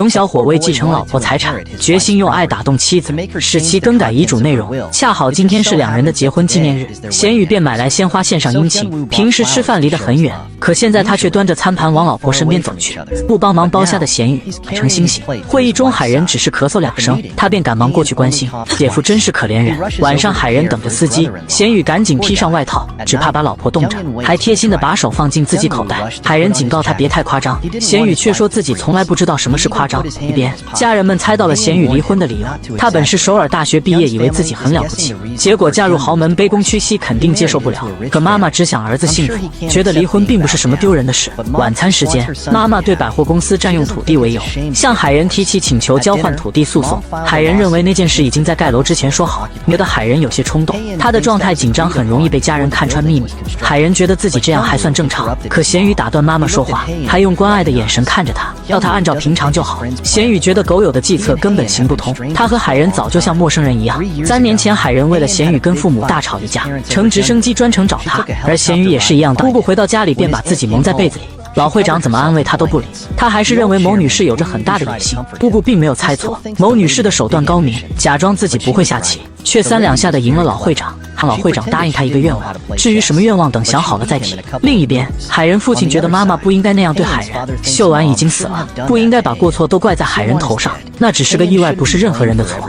熊小伙为继承老婆财产，决心用爱打动妻子，使其更改遗嘱内容。恰好今天是两人的结婚纪念日，贤宇便买来鲜花献上殷勤。平时吃饭离得很远，可现在他却端着餐盘往老婆身边走去。不帮忙剥虾的贤宇成欣喜。会议中，海人只是咳嗽2声，他便赶忙过去关心。姐夫真是可怜人。晚上，海人等着司机，贤宇赶紧披上外套，只怕把老婆冻着，还贴心的把手放进自己口袋。海人警告他别太夸张，贤宇却说自己从来不知道什么是夸张。一边，家人们猜到了贤宇离婚的理由，他本是首尔大学毕业，以为自己很了不起，结果嫁入豪门，卑躬屈膝，肯定接受不了。可妈妈只想儿子幸福，觉得离婚并不是什么丢人的事。晚餐时间，妈妈对百货公司占用土地为由，向海人提起请求交换土地诉讼。海人认为那件事已经在盖楼之前说好，觉得海人有些冲动，他的状态紧张，很容易被家人看穿秘密。海人觉得自己这样还算正常，可贤宇打断妈妈说话，还用关爱的眼神看着他，要他按照平常就好。贤宇觉得狗有的计策根本行不通，他和海人早就像陌生人一样。3年前，海人为了贤宇跟父母大吵一架，乘直升机专程找他，而贤宇也是一样的。姑姑回到家里便把自己蒙在被子里。老会长怎么安慰他都不理，他还是认为某女士有着很大的野心。姑姑并没有猜错，某女士的手段高明，假装自己不会下棋，却3两下的赢了老会长，让老会长答应他一个愿望。至于什么愿望，等想好了再提。另一边，海人父亲觉得妈妈不应该那样对海人，秀婉已经死了，不应该把过错都怪在海人头上，那只是个意外，不是任何人的错。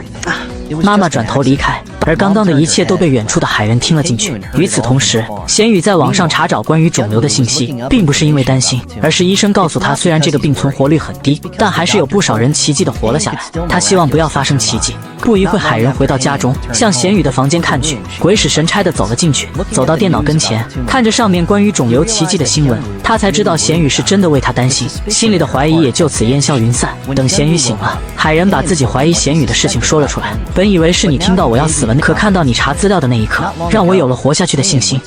妈妈转头离开，而刚刚的一切都被远处的海人听了进去。与此同时，贤宇在网上查找关于肿瘤的信息，并不是因为担心，而是医生告诉他，虽然这个病存活率很低，但还是有不少人奇迹的活了下来。他希望不要发生奇迹。不一会，海人回到家中，向贤宇的房间看去，鬼使神差地走了进去，走到电脑跟前，看着上面关于肿瘤奇迹的新闻，他才知道贤宇是真的为他担心，心里的怀疑也就此烟消云散。等贤宇醒了，海人把自己怀疑贤宇的事情说了出来。本以为是你听到我要死了，可看到你查资料的那一刻，让我有了活下去的信心。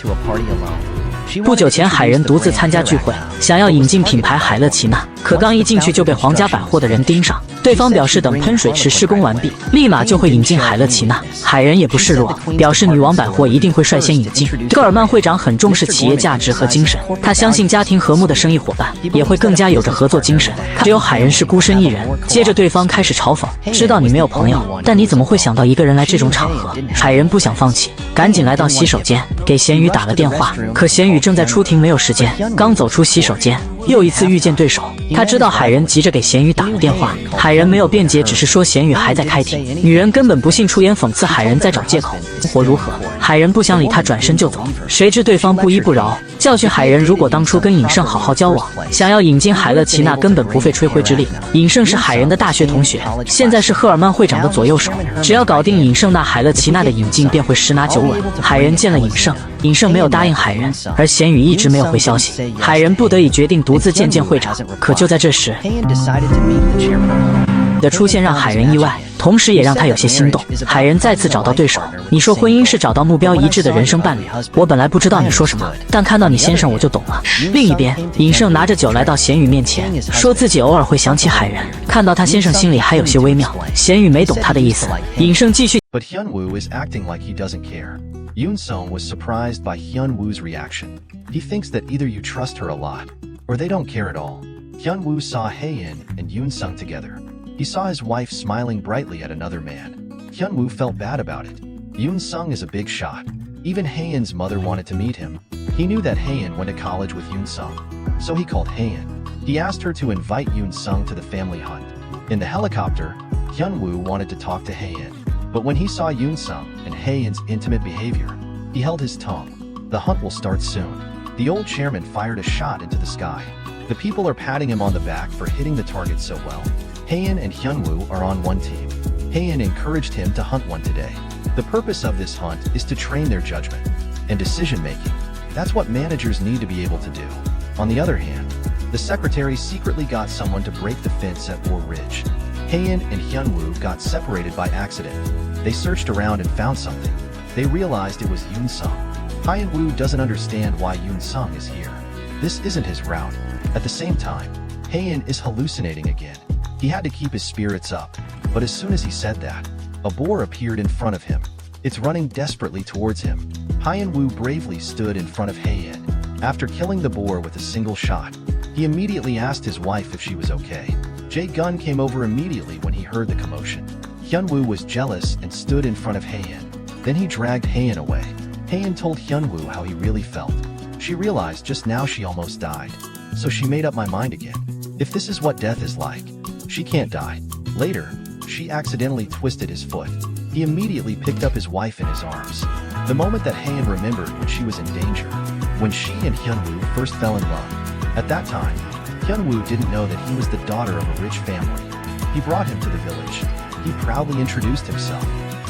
不久前，海人独自参加聚会，想要引进品牌海乐奇娜，可刚一进去就被皇家百货的人盯上。对方表示等喷水池施工完毕，立马就会引进海乐奇娜。海人也不示弱，表示女王百货一定会率先引进。戈尔曼会长很重视企业价值和精神，他相信家庭和睦的生意伙伴也会更加有着合作精神。只有海人是孤身一人。接着对方开始嘲讽，知道你没有朋友，但你怎么会想到一个人来这种场合？海人不想放弃，赶紧来到洗手间，给贤宇打了电话，可贤宇正在出庭，没有时间。刚走出洗手间，又一次遇见对手，他知道海人急着给贤宇打了电话，海人没有辩解，只是说贤宇还在开庭。女人根本不信，出言讽刺海人在找借口。生活如何？海人不想理他，转身就走。谁知对方不依不饶，教训海人，如果当初跟尹胜好好交往，想要引进海乐奇娜根本不费吹灰之力。尹胜是海人的大学同学，现在是赫尔曼会长的左右手，只要搞定尹胜，那海乐奇娜的引进便会十拿9稳。海人见了尹胜，尹胜没有答应海人，而贤宇一直没有回消息，海人不得已决定独自见会长。可就在这时，的出现让海人意外，同时也让他有些心动。海人再次找到对手，你说婚姻是找到目标一致的人生伴侣，我本来不知道你说什么，但看到你先生我就懂了。另一边，尹胜拿着酒来到贤宇面前，说自己偶尔会想起海人，看到他先生心里还有些微妙。贤宇没懂他的意思，尹胜继续。But Hyunwoo is acting like he doesn't care. Yoon-sung was surprised by Hyunwoo's reaction. He thinks that either you trust her a lot, or they don't care at all. Hyunwoo saw Haein and Yoon-sung together. He saw his wife smiling brightly at another man. Hyunwoo felt bad about it. Yoon-sung is a big shot. Even Haein's mother wanted to meet him. He knew that Haein went to college with Yoon-sung, so he called Haein. He asked her to invite Yoon-sung to the family hunt. In the helicopter, Hyunwoo wanted to talk to Haein, but when he saw Yoon-sung and Haein's intimate behavior, he held his tongue. The hunt will start soon. The old chairman fired a shot into the sky. The people are patting him on the back for hitting the target so well. Haein and Hyunwoo are on one team. Haein encouraged him to hunt one today. The purpose of this hunt is to train their judgment and decision-making. That's what managers need to be able to do. On the other hand, the secretary secretly got someone to break the fence at War Ridge. Haein and Hyunwoo got separated by accident. They searched around and found something. They realized it was Yoon-sung. Hyunwoo doesn't understand why Yoon-sung is here. This isn't his route. At the same time, Haein is hallucinating again. He had to keep his spirits up, but as soon as he said that, a boar appeared in front of him. It's running desperately towards him. Hyunwoo bravely stood in front of Haein. After killing the boar with a single shot, he immediately asked his wife if she was okay. Jae-gun came over immediately when he heard the commotion. Hyunwoo was jealous and stood in front of Haein. Then he dragged Haein away. Haein told Hyunwoo how he really felt. She realized just now she almost died. So she made up my mind again. If this is what death is like, she can't die. Later, she accidentally twisted his foot. He immediately picked up his wife in his arms. The moment that Haein remembered when she was in danger, when she and Hyunwoo first fell in love. At that time, Hyunwoo didn't know that he was the daughter of a rich family. He brought him to the village. He proudly introduced himself.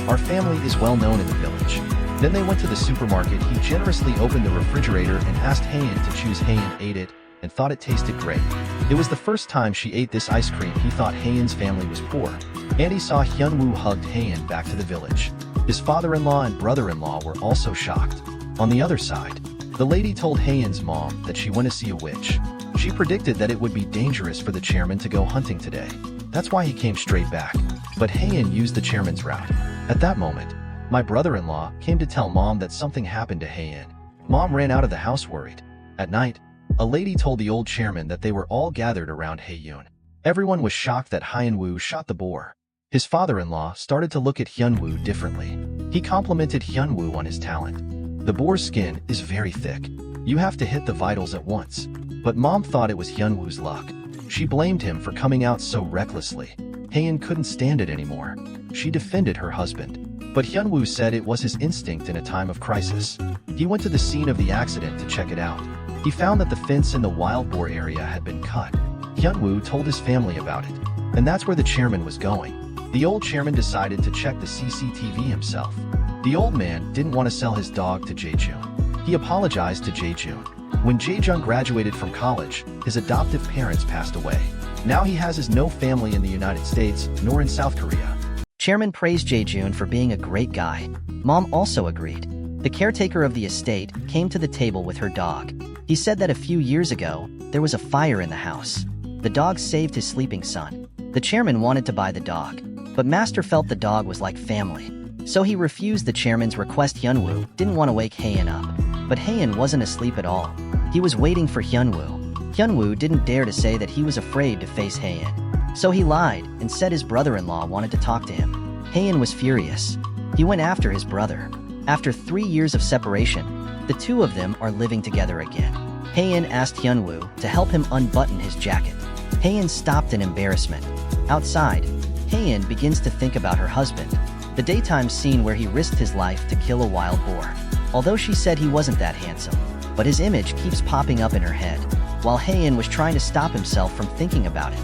Our family is well known in the village. Then they went to the supermarket. He generously opened the refrigerator and asked Haein to choose. Haein ate it and thought it tasted great. It was the first time she ate this ice cream. He thought Haein's family was poor. And he saw Hyunwoo hugged Haein back to the village. His father-in-law and brother-in-law were also shocked. On the other side, the lady told Haein's mom that she went to see a witch. She predicted that it would be dangerous for the chairman to go hunting today. That's why he came straight back. But Haein used the chairman's route. At that moment, my brother-in-law came to tell mom that something happened to Haein. Mom ran out of the house worried. At night, a lady told the old chairman that they were all gathered around Haein. Everyone was shocked that Hyunwoo shot the boar. His father-in-law started to look at Hyunwoo differently. He complimented Hyunwoo on his talent. The boar's skin is very thick. You have to hit the vitals at once. But mom thought it was Hyunwoo's luck. She blamed him for coming out so recklessly. Haein couldn't stand it anymore. She defended her husband. But Hyunwoo said it was his instinct in a time of crisis. He went to the scene of the accident to check it out. He found that the fence in the wild boar area had been cut. Hyunwoo told his family about it. And that's where the chairman was going. The old chairman decided to check the CCTV himself. The old man didn't want to sell his dog to Jae-jun. He apologized to Jae-jun. When Jae-jun graduated from college, his adoptive parents passed away. Now he has no family in the United States, nor in South Korea. Chairman praised Jae-jun for being a great guy. Mom also agreed. The caretaker of the estate came to the table with her dog. He said that a few years ago, there was a fire in the house. The dog saved his sleeping son. The chairman wanted to buy the dog, but Master felt the dog was like family. So he refused the chairman's request. Hyunwoo didn't want to wake Haein up. But Haein wasn't asleep at all. He was waiting for Hyunwoo. Hyunwoo didn't dare to say that he was afraid to face Haein. So he lied and said his brother-in-law wanted to talk to him. Haein was furious. He went after his brother. After 3 years of separation, the two of them are living together again. Haein asked Hyunwoo to help him unbutton his jacket. Haein stopped in embarrassment. Outside, Haein begins to think about her husband. The daytime scene where he risked his life to kill a wild boar. Although she said he wasn't that handsome, but his image keeps popping up in her head. While Haein was trying to stop himself from thinking about it,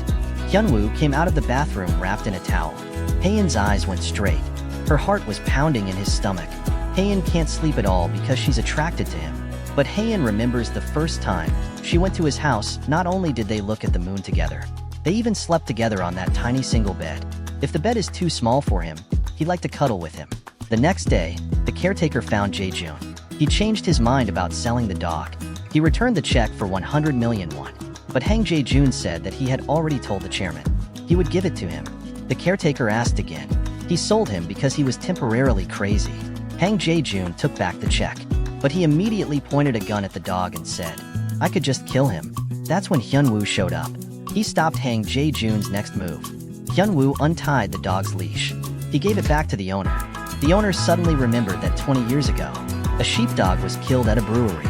Hyunwoo came out of the bathroom wrapped in a towel. Haein's eyes went straight. Her heart was pounding in his stomach. Haein can't sleep at all because she's attracted to him. But Haein remembers the first time she went to his house. Not only did they look at the moon together, they even slept together on that tiny single bed. If the bed is too small for him, he'd like to cuddle with him. The next day, the caretaker found Jae-jun. He changed his mind about selling the dog. He returned the check for 100 million won. But Hang Jae-jun said that he had already told the chairman he would give it to him. The caretaker asked again. He sold him because he was temporarily crazy. Hang Jae-jun took back the check, but he immediately pointed a gun at the dog and said, "I could just kill him." That's when Hyunwoo showed up. He stopped Hang Jae-jun's next move. Hyunwoo untied the dog's leash. He gave it back to the owner. The owner suddenly remembered that 20 years ago, a sheepdog was killed at a brewery.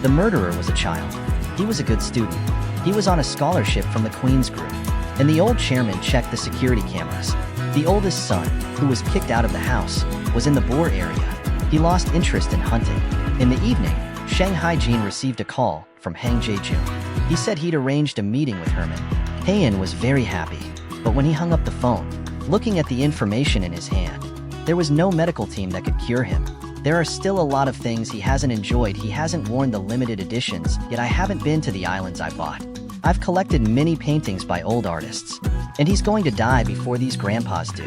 The murderer was a child. He was a good student. He was on a scholarship from the Queen's group. And the old chairman checked the security cameras. The oldest son, who was kicked out of the house, was in the boar area. He lost interest in hunting. In the evening, Shanghai Jin received a call from Hang Jae-jun. He said he'd arranged a meeting with Herman. Haein was very happy. But when he hung up the phone, looking at the information in his hand, there was no medical team that could cure him. There are still a lot of things he hasn't enjoyed. He hasn't worn the limited editions, yet I haven't been to the islands I bought. I've collected many paintings by old artists. And he's going to die before these grandpas do.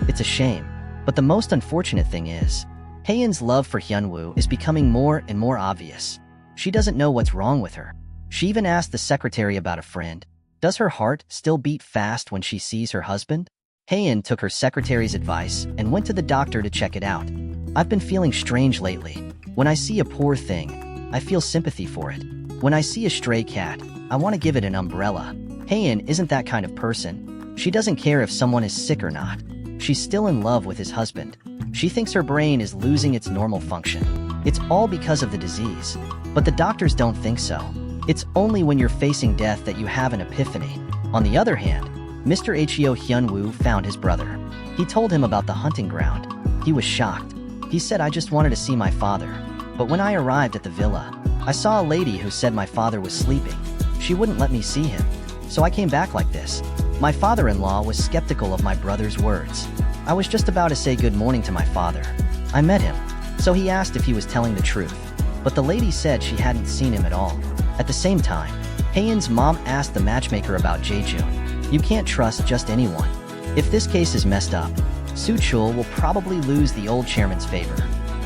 It's a shame. But the most unfortunate thing is, Haein's love for Hyunwoo is becoming more and more obvious. She doesn't know what's wrong with her. She even asked the secretary about a friend. Does her heart still beat fast when she sees her husband? Haein took her secretary's advice and went to the doctor to check it out. I've been feeling strange lately. When I see a poor thing, I feel sympathy for it. When I see a stray cat, I want to give it an umbrella. Haein isn't that kind of person. She doesn't care if someone is sick or not. She's still in love with his husband. She thinks her brain is losing its normal function. It's all because of the disease. But the doctors don't think so. It's only when you're facing death that you have an epiphany. On the other hand, Mr. Hyo Hyun-woo found his brother. He told him about the hunting ground. He was shocked. He said, "I just wanted to see my father. But when I arrived at the villa, I saw a lady who said my father was sleeping. She wouldn't let me see him. So I came back like this." My father-in-law was skeptical of my brother's words. I was just about to say good morning to my father. I met him, so he asked if he was telling the truth. But the lady said she hadn't seen him at all. At the same time, Haein's mom asked the matchmaker about Jae-joon. You can't trust just anyone. If this case is messed up, Soo-chul will probably lose the old chairman's favor.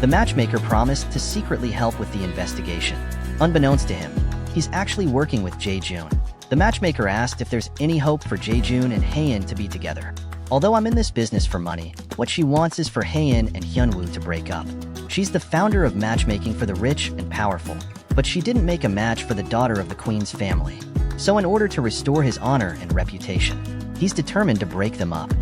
The matchmaker promised to secretly help with the investigation. Unbeknownst to him, he's actually working with Jae-joon. The matchmaker asked if there's any hope for Jae-joon and Haein to be together. Although I'm in this business for money, what she wants is for Haein and Hyun-woo to break up. She's the founder of matchmaking for the rich and powerful, but she didn't make a match for the daughter of the queen's family. So in order to restore his honor and reputation, he's determined to break them up.